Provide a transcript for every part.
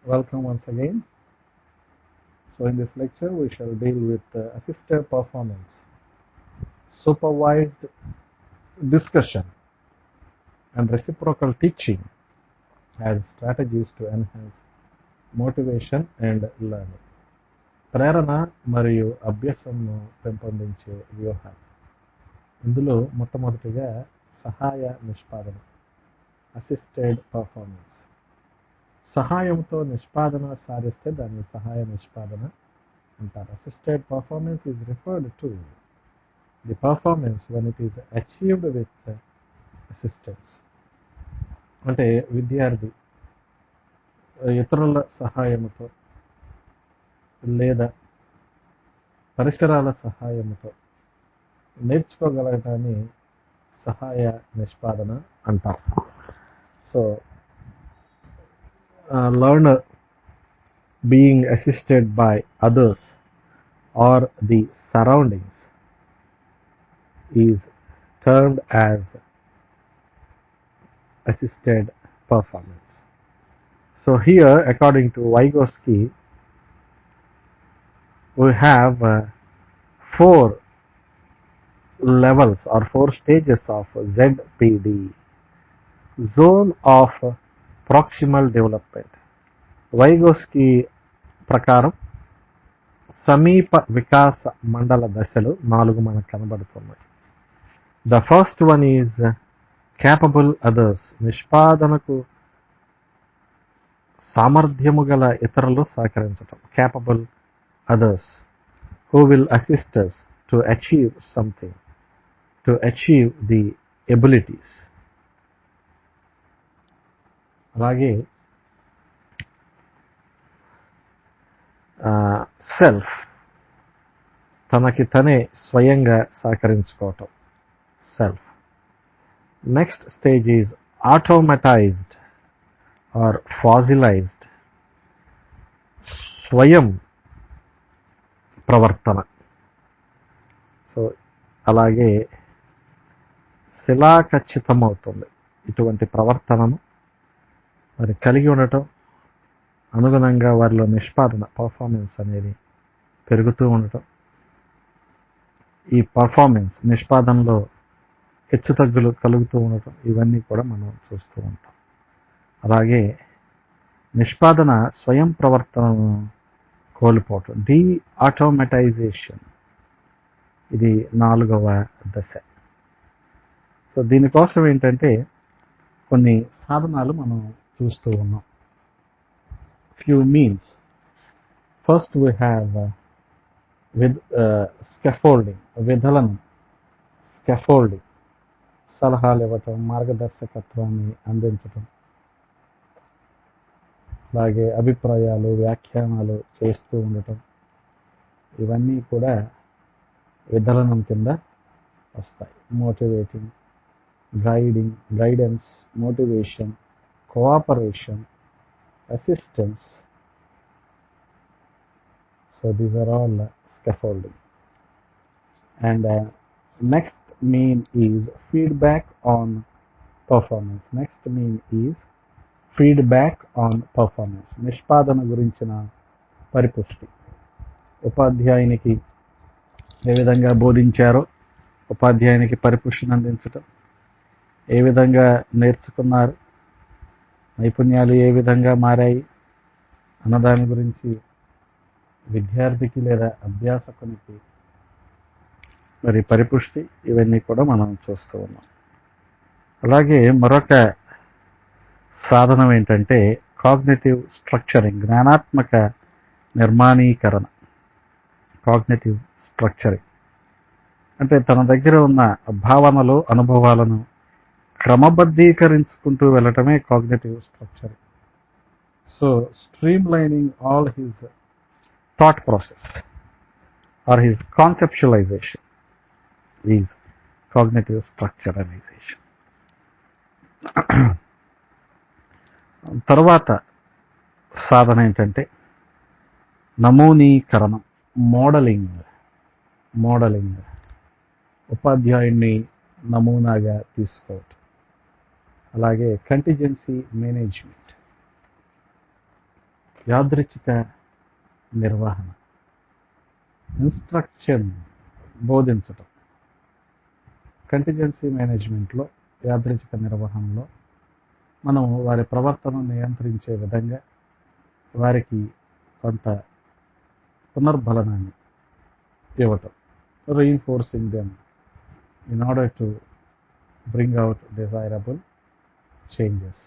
Welcome once again. So in this lecture we shall deal with assisted performance, supervised discussion and reciprocal teaching as strategies to enhance motivation and learning. ప్రేరణ మరియు అభ్యాసంను పెంపొందించే వ్యూహాలు. ఇందులో మొట్టమొదటిగా సహాయ నిష్పాదన, assisted performance. సహాయంతో నిష్పాదన సాధిస్తే దాన్ని సహాయ నిష్పాదన అంటారు. Assisted performance is referred to the performance when it is achieved with assistance. అంటే విద్యార్థి ఇతరుల సహాయంతో లేదా పరిసరాల సహాయంతో నేర్చుకోగలగటాన్ని సహాయ నిష్పాదన అంటారు. So learner being assisted by others or the surroundings is termed as assisted performance. So here, according to Vygotsky, we have 4 levels or 4 stages of ZPD, zone of proximal development. Vygotsky ప్రకారం సమీప వికాస మండల దశలు 4 మనకు కనబడుతున్నాయి. The first one is capable others, నిష్పాదనకు సామర్థ్యము గల ఇతరులు సహకరించటం. Capable others who will assist us to achieve something, to achieve the abilities. అలాగే సెల్ఫ్, తనకి తనే స్వయంగా సహకరించుకోవటం, self. Next stage is automatised or fossilised, స్వయం ప్రవర్తన. సో అలాగే శిలాఖచ్చితమవుతుంది. ఇటువంటి ప్రవర్తనను మరి కలిగి ఉండటం, అనుగుణంగా వారిలో నిష్పాదన పర్ఫార్మెన్స్ అనేది పెరుగుతూ ఉండటం. ఈ పర్ఫార్మెన్స్ నిష్పాదనలో హెచ్చుతగ్గులు కలుగుతూ ఉండటం, ఇవన్నీ కూడా మనం చూస్తూ ఉంటాం. అలాగే నిష్పాదన స్వయం ప్రవర్తనను కోల్పోవటం, డీ ఆటోమేటైజేషన్, ఇది 4వ దశ. సో దీనికోసం ఏంటంటే కొన్ని సాధనాలు మనం చూస్తూ ఉన్నాం. Few means. First we have with scaffolding, విధులను స్కాఫోల్డింగ్, సలహాలు ఇవ్వటం, మార్గదర్శకత్వాన్ని అందించటం, అలాగే అభిప్రాయాలు, వ్యాఖ్యానాలు చేస్తూ ఉండటం, ఇవన్నీ కూడా విధలనం కింద వస్తాయి. Motivating, guidance, motivation, cooperation, assistance. So these are all scaffolding. And next mean is feedback on performance. Next mean is feedback on performance. నిష్పాదన గురించిన పరిపుష్టి. ఉపాధ్యాయునికి ఏ విధంగా బోధించారో ఉపాధ్యాయునికి పరిపుష్టిని అందించటం, ఏ విధంగా నేర్చుకున్నారు, నైపుణ్యాలు ఏ విధంగా మారాయి అన్నదాని గురించి విద్యార్థికి లేదా అభ్యాసకునికి మరి పరిపుష్టి, ఇవన్నీ కూడా మనం చూస్తూ ఉన్నాం. అలాగే మరొక సాధనం ఏంటంటే కాగ్నిటివ్ స్ట్రక్చరింగ్, జ్ఞానాత్మక నిర్మాణీకరణ. కాగ్నిటివ్ స్ట్రక్చరింగ్ అంటే తన దగ్గర ఉన్న భావనలు, అనుభవాలను క్రమబద్ధీకరించుకుంటూ వెళ్ళటమే cognitive structuring. So streamlining all his thought process or his conceptualisation is cognitive structurisation. తర్వాత సాధన ఏంటంటే నమూనీకరణం, మోడలింగ్, ఉపాధ్యాయుడిని నమూనాగా తీసుకోవటం. అలాగే కంటిజెన్సీ మేనేజ్మెంట్, యాదృచ్ఛిక నిర్వహణ, ఇన్స్ట్రక్షన్ బోధించటం. కంటిజెన్సీ మేనేజ్మెంట్లో, యాదృచ్ఛిక నిర్వహణలో మనం వారి ప్రవర్తనను నియంత్రించే విధంగా వారికి కొంత పునర్బలనాన్ని ఇవ్వటం, reinforcing them in order to bring out desirable changes.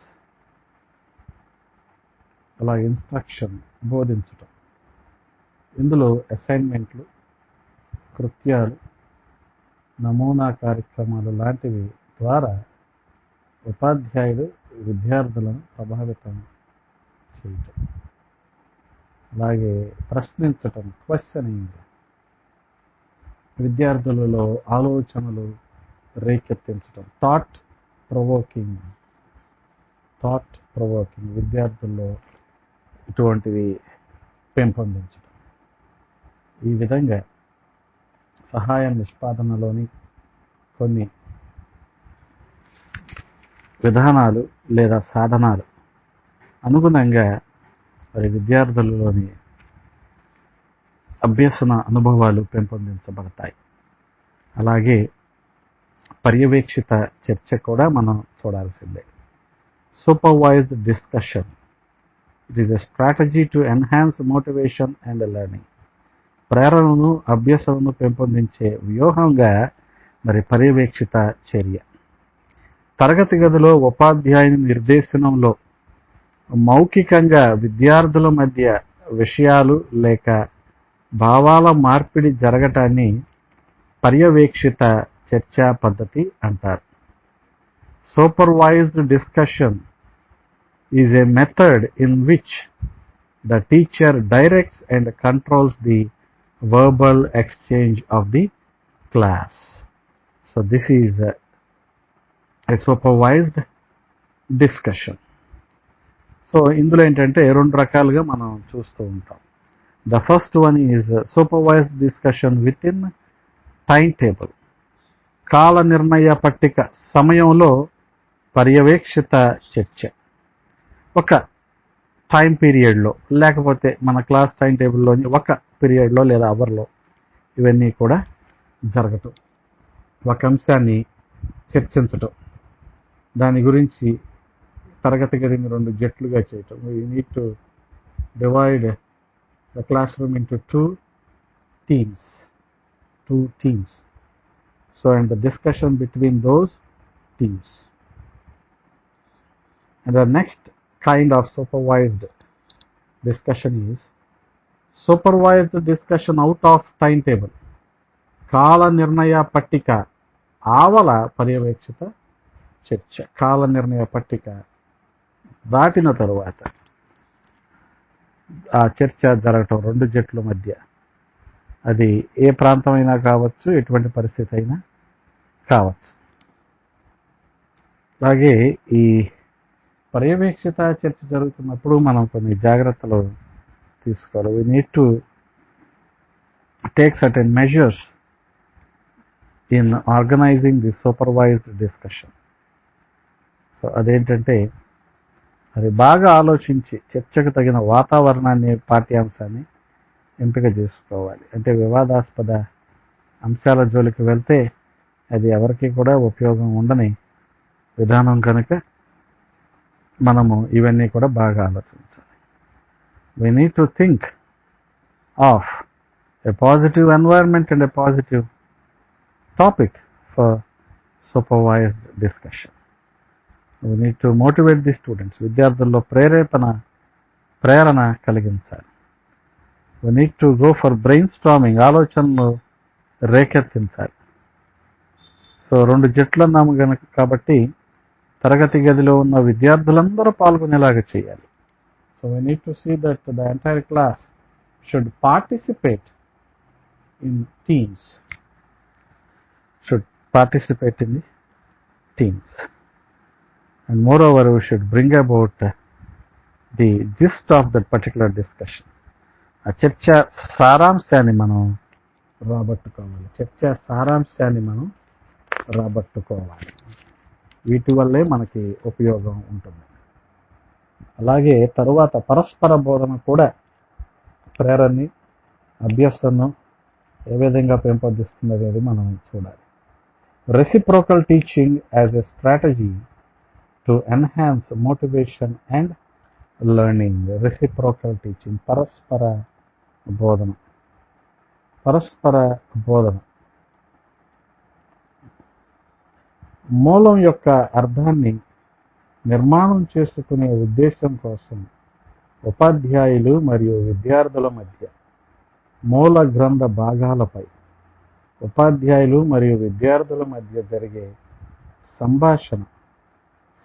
అలా ఇన్స్ట్రక్షన్ బోధించటం. ఇందులో అసైన్మెంట్లు, కృత్యాలు, నమూనా కార్యక్రమాలు లాంటివి ద్వారా ఉపాధ్యాయుడు విద్యార్థులను ప్రభావితం చేయటం. అలాగే ప్రశ్నించటం, క్వశ్చనింగ్, విద్యార్థులలో ఆలోచనలు రేకెత్తించటం, థాట్ ప్రొవోకింగ్ విద్యార్థుల్లో ఇటువంటివి పెంపొందించడం. ఈ విధంగా సహాయ నిష్పాదనలోని కొన్ని విధానాలు లేదా సాధనాలు అనుగుణంగా మరి విద్యార్థులలోని అభ్యసన అనుభవాలు పెంపొందించబడతాయి. అలాగే పర్యవేక్షిత చర్చ కూడా మనం చూడాల్సిందే. Supervised discussion, it is a strategy to enhance motivation and learning. ప్రేరణను, అభ్యసనను పెంపొందించే వ్యూహంగా మరి పర్యవేక్షిత చర్య. తరగతి గదిలో ఉపాధ్యాయుని నిర్దేశనంలో మౌఖికంగా విద్యార్థుల మధ్య విషయాలు లేక భావాల మార్పిడి జరగటాన్ని పర్యవేక్షిత చర్చా పద్ధతి అంటారు. Supervised discussion is a method in which the teacher directs and controls the verbal exchange of the class. So this is a supervised discussion. So ఇందులో ఏంటంటే రెండు రకాలుగా మనం చూస్తూ ఉంటాం. The first one is supervised discussion with in time table. కాల నిర్ణయ పట్టిక సమయంలో పర్యవేక్షిత చర్చ. ఒక టైం పీరియడ్లో, లేకపోతే మన క్లాస్ టైం టేబుల్లోని ఒక పీరియడ్లో లేదా అవర్లో ఇవన్నీ కూడా జరగటం, ఒక అంశాన్ని చర్చించటం, దాని గురించి తరగతి గదిని రెండు జట్లుగా చేయటం. We need to divide the class room into two teams. So and the discussion between those teams. And the next kind of supervised discussion is supervised discussion out of timetable. కాల నిర్ణయ పట్టిక ఆవల పర్యవేక్షిత చర్చ. కాల నిర్ణయ పట్టిక దాటిన తరువాత ఆ చర్చ జరగటం రెండు జట్ల మధ్య. అది ఏ ప్రాంతమైనా కావచ్చు, ఎటువంటి పరిస్థితి అయినా కావచ్చు. అలాగే ఈ పర్యవేక్షిత చర్చ జరుగుతున్నప్పుడు మనం కొన్ని జాగ్రత్తలు తీసుకోవాలి. We need to take certain measures in organising the supervised discussion. So అదేంటంటే అది బాగా ఆలోచించి చర్చకు తగిన వాతావరణాన్ని, పాఠ్యాంశాన్ని ఎంపిక చేసుకోవాలి. అంటే వివాదాస్పద అంశాల జోలికి వెళ్తే అది ఎవరికి కూడా ఉపయోగం ఉండని విధానం కనుక మనము ఇవన్నీ కూడా బాగా ఆలోచించాలి. We need to think of a positive environment and a positive topic for supervised discussion. We need to motivate the students. విద్యార్థుల్లో ప్రేరణ కలిగించాలి. We need to go for brainstorming. ఆలోచనలు రేకెత్తించాలి. సో రెండు జట్లు అన్నాము గనక కాబట్టి తరగతి గదిలో ఉన్న విద్యార్థులందరూ పాల్గొనేలాగా చేయాలి. So we need to see that the entire class should participate in teams. And moreover, we should bring about the gist of that particular discussion. ఆ చర్చ సారాంశాన్ని మనం రాబట్టుకోవాలి. వీటి వల్లే మనకి ఉపయోగం ఉంటుంది. అలాగే తరువాత పరస్పర బోధన కూడా ప్రేరణని, అభ్యసనను ఏ విధంగా పెంపొందిస్తుంది అనేది మనం చూడాలి. Reciprocal teaching as a strategy to enhance motivation and learning. Reciprocal teaching, పరస్పర బోధన. పరస్పర బోధన మూలం యొక్క అర్థాన్ని నిర్మాణం చేసుకునే ఉద్దేశం కోసం ఉపాధ్యాయులు మరియు విద్యార్థుల మధ్య మూల గ్రంథ భాగాలపై ఉపాధ్యాయులు మరియు విద్యార్థుల మధ్య జరిగే సంభాషణ,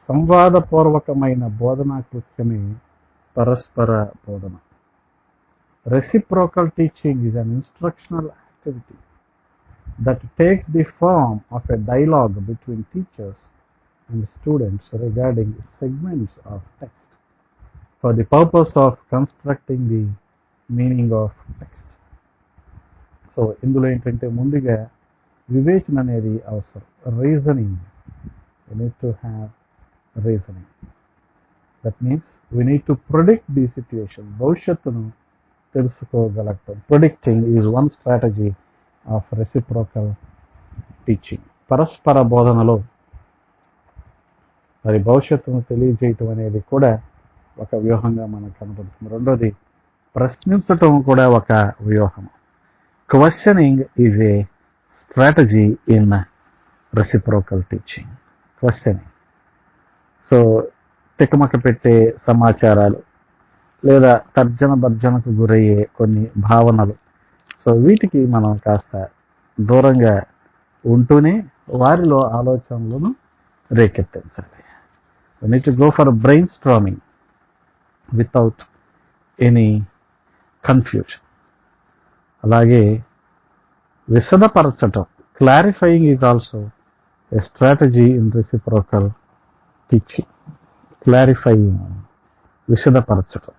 సంవాదపూర్వకమైన బోధనా కృత్యమే పరస్పర బోధన. Reciprocal teaching is an instructional activity that takes the form of a dialogue between teachers and students regarding segments of text for the purpose of constructing the meaning of text. So ఇందులో ఏంటంటే ముందుగా వివేచన అనేది అవసరం. Reasoning, we need to have reasoning. That means we need to predict the situation. భవిష్యత్తును తెలుసుకోగలగటం. Predicting is one strategy of reciprocal teaching. పరస్పర బోధనలో మరి భవిష్యత్తును తెలియజేయటం అనేది కూడా ఒక వ్యూహంగా మనకు కనబడుతుంది. రెండోది, ప్రశ్నించటం కూడా ఒక వ్యూహం. Questioning is a strategy in reciprocal teaching. Questioning, so తికమక పెట్టే సమాచారాలు లేదా తర్జన భర్జనకు గురయ్యే కొన్ని భావనలు, సో వీటికి మనం కాస్త దూరంగా ఉంటూనే వారిలో ఆలోచనలను రేకెత్తించాలి. We need to go for a brainstorming without any confusion. అలాగే విశదపరచటం, clarifying is also a strategy in reciprocal teaching. Clarifying, విశదపరచటం.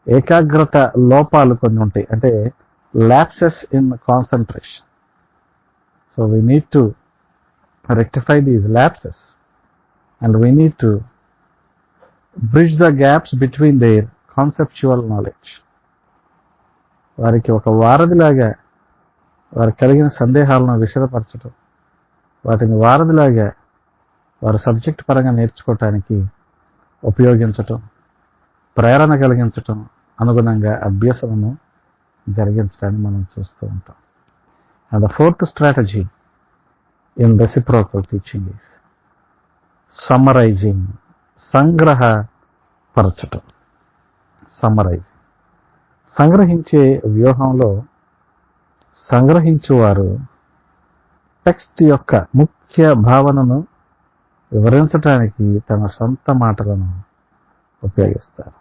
ఏకాగ్రత లోపాలు కొన్ని ఉంటాయి, అంటే lapses in concentration. So we need to rectify these lapses and we need to bridge the gaps between their conceptual knowledge. వారికి ఒక వారధిలాగా వారికి కలిగిన సందేహాలను విశదపరచడం, వాటిని వారధిలాగా వారి సబ్జెక్ట్ పరంగా నేర్చుకోవటానికి ఉపయోగించటం, ప్రేరణ కలిగించటం, అనుగుణంగా అభ్యసనను జరిగించడాన్ని మనం చూస్తూ ఉంటాం. And the fourth strategy in reciprocal teaching is summarising. సంగ్రహపరచటం. సమ్మరైజింగ్, సంగ్రహించే వ్యూహంలో సంగ్రహించువారు టెక్స్ట్ యొక్క ముఖ్య భావనను వివరించడానికి తన సొంత మాటలను ఉపయోగిస్తారు.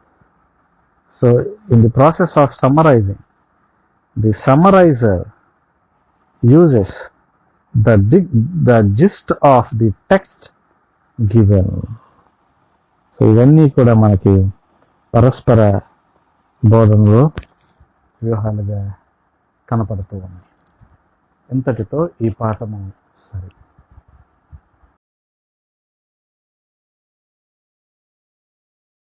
So in the process of summarising, the summariser uses the gist of the text given. So ఇవన్నీ కూడా మనకి పరస్పర బోధనలో వ్యూహాలుగా కనపడుతూ ఉన్నాయి. ఇంతటితో ఈ పాఠము సరి.